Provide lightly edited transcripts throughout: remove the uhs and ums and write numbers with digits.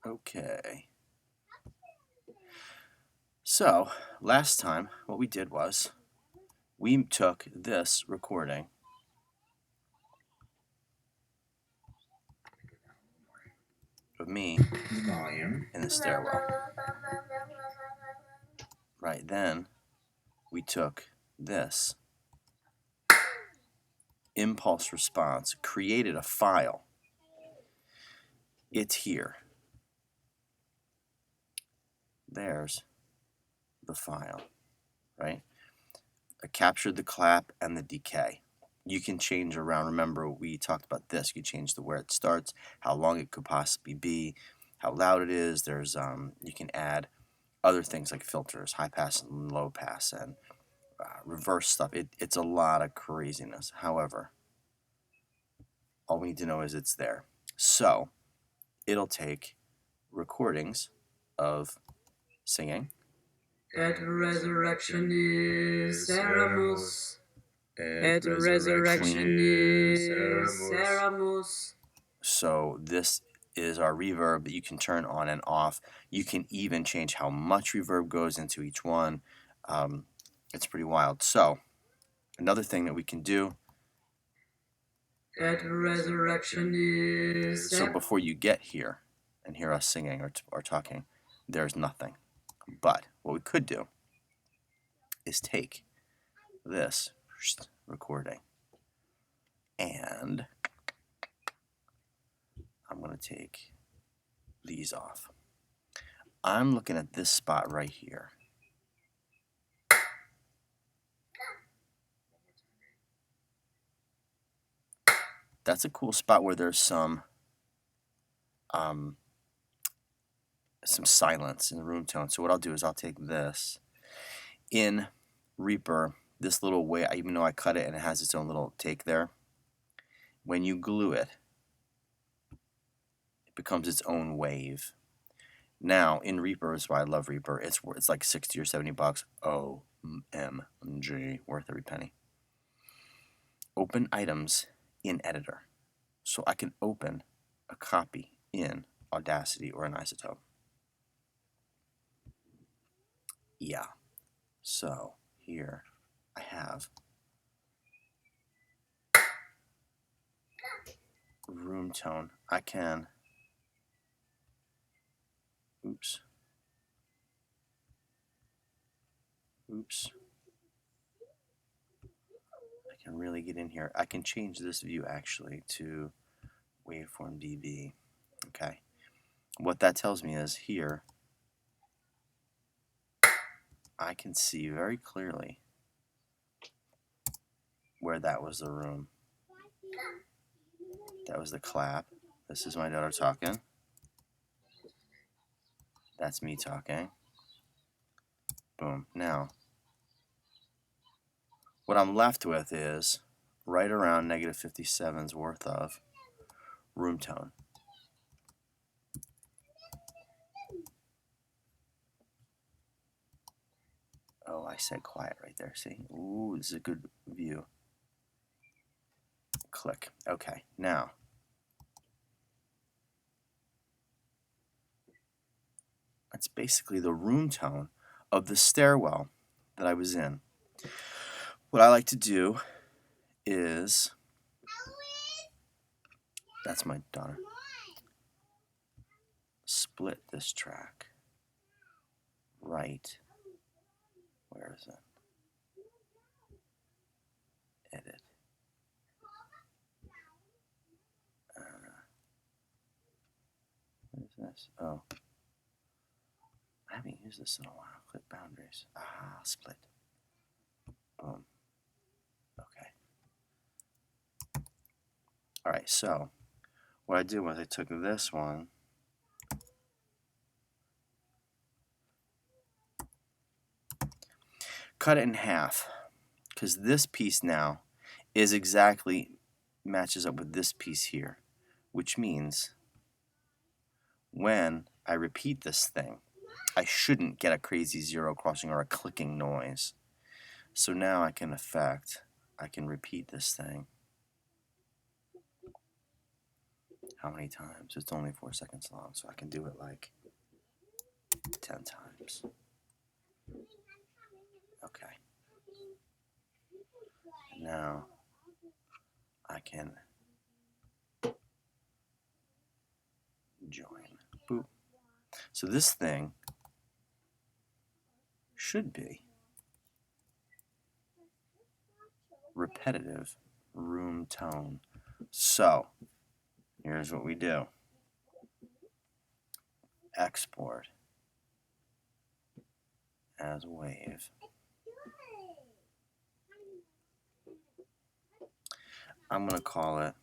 Okay. So, last time, what we did was we took this recording of me in the stairwell. Right, then we took this impulse response, created a file. It's here. There's the file, right? I captured the clap and the decay. You can change around. Remember, we talked about this. You can change the where it starts, how long it could possibly be, how loud it is. There's you can add other things like filters, high pass and low pass, and reverse stuff. It's a lot of craziness. However, all we need to know is it's there. So it'll take recordings of singing. At resurrection is Eramus. At resurrection is Eramus. So this is our reverb that you can turn on and off. You can even change how much reverb goes into each one. It's pretty wild. So another thing that we can do. At resurrection is. So before you get here and hear us singing or talking, there's nothing. But what we could do is take this recording and I'm going to take these off. I'm looking at this spot right here. That's a cool spot where there's some silence in the room tone. So what I'll do is I'll take this in Reaper, this little way, even though I cut it and it has its own little take there. When you glue it, it becomes its own wave. Now in Reaper, is why I love Reaper. It's like 60 or 70 bucks. OMG, worth every penny. Open items in editor, so I can open a copy in Audacity or an Isotope. Yeah, so here I have room tone. I can, oops, I can really get in here. I can change this view actually to waveform dB. Okay, what that tells me is here I can see very clearly where that was the room. That was the clap. This is my daughter talking. That's me talking. Boom. Now, what I'm left with is right around -57's worth of room tone. Oh, I said quiet right there. See? Ooh, this is a good view. Click. Okay, now that's basically the room tone of the stairwell that I was in. What I like to do is, that's my daughter, split this track right, where is it? Edit. What is this? Oh, I haven't used this in a while. Click boundaries. Ah, split. Boom. Okay. Alright, so what I did was I took this one, cut it in half, because this piece now is exactly matches up with this piece here, which means when I repeat this thing, I shouldn't get a crazy zero crossing or a clicking noise. So now I can repeat this thing how many times? It's only 4 seconds long, so I can do it like 10 times. Okay. Now I can join. Boop. So this thing should be repetitive room tone. So here's what we do. Export as wave. I'm going to call it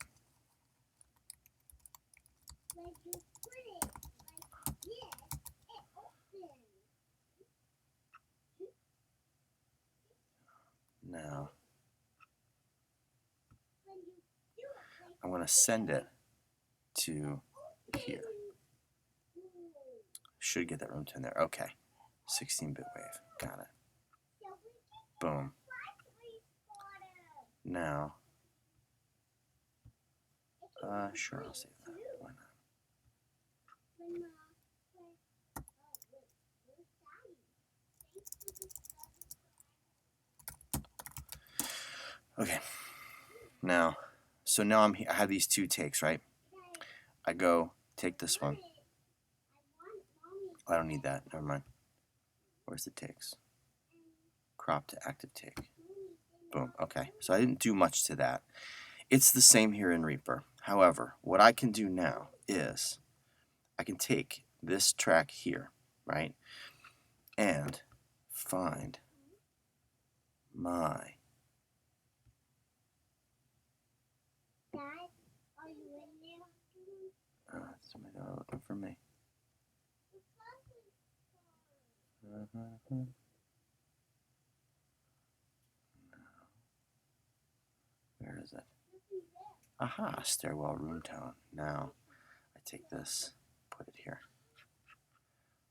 now. I'm going to send it to here. Should get that room tone there. Okay. 16-bit wave. Got it. Boom. Now, sure, I'll save that. Why not? Okay. Now, so now I have these 2 takes, right? I go take this one. I don't need that. Never mind. Where's the takes? Crop to active take. Boom. Okay. So I didn't do much to that. It's the same here in Reaper. However, what I can do now is I can take this track here, right, and find my that's my dog looking for me. Where is it? Aha, stairwell room tone. Now I take this, put it here.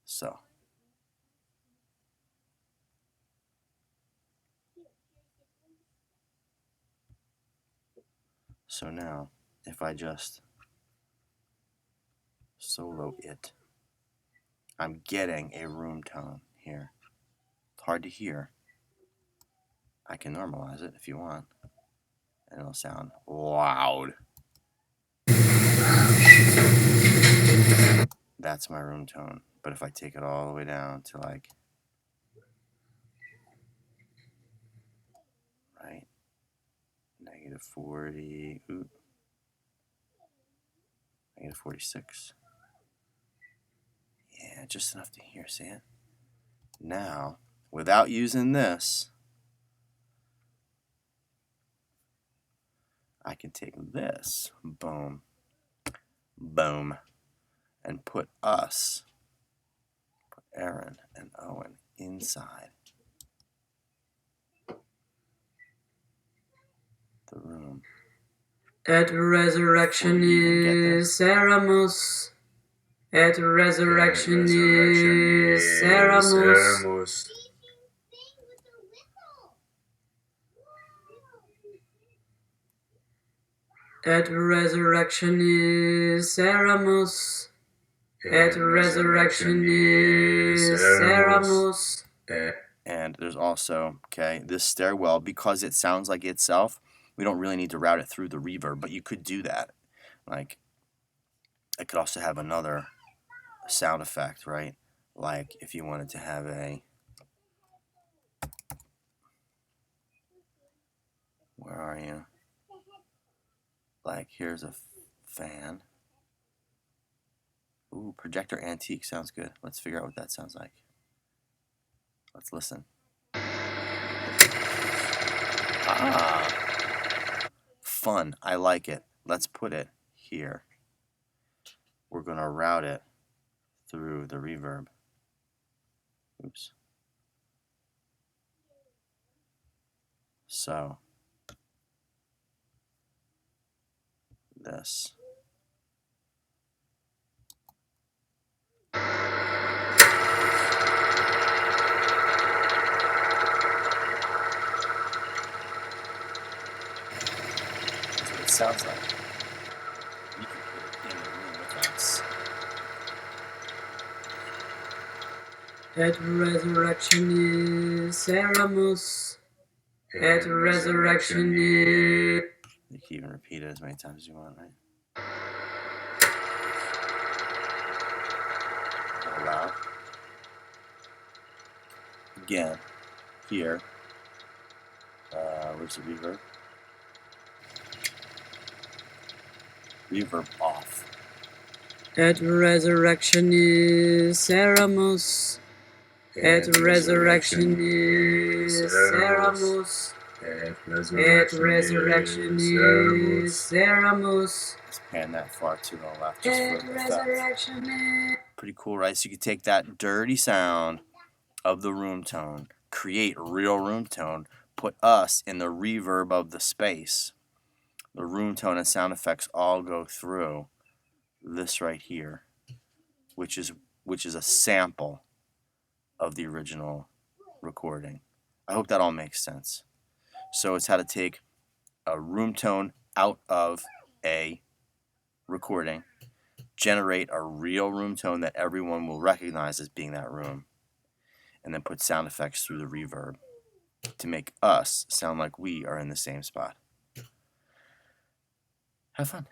So now if I just solo it, I'm getting a room tone here. It's hard to hear. I can normalize it if you want, and it'll sound loud. That's my room tone. But if I take it all the way down to like, right, -40, -46. Yeah, just enough to hear, see it? Now, without using this, I can take this, boom, boom, and put Aaron and Owen inside the room. At resurrection is Seramus. At resurrection is Seramus. At resurrection is Seramus. At resurrection is Seramus. And there's also, okay, this stairwell, because it sounds like itself, we don't really need to route it through the reverb, but you could do that. Like, I could also have another sound effect, right? Like if you wanted to have a, where are you? Like here's a fan. Ooh, projector antique sounds good. Let's figure out what that sounds like. Let's listen. Ah, fun. I like it. Let's put it here. We're going to route it through the reverb. Oops. So, this. That's what it sounds like. You can put it in the At resurrection is Aramus. At resurrection is. You can even repeat it as many times as you want, right? Loud. Again, here. Where's the reverb? Reverb off. At resurrection is Aramus. At resurrection is Aramus. At resurrection is Aramus. Let's pan that far to the left. Just At for resurrection is. Pretty cool, right? So you can take that dirty sound of the room tone, create real room tone, put us in the reverb of the space. The room tone and sound effects all go through this right here, which is a sample of the original recording. I hope that all makes sense. So it's how to take a room tone out of a recording, generate a real room tone that everyone will recognize as being that room, and then put sound effects through the reverb to make us sound like we are in the same spot. Have fun.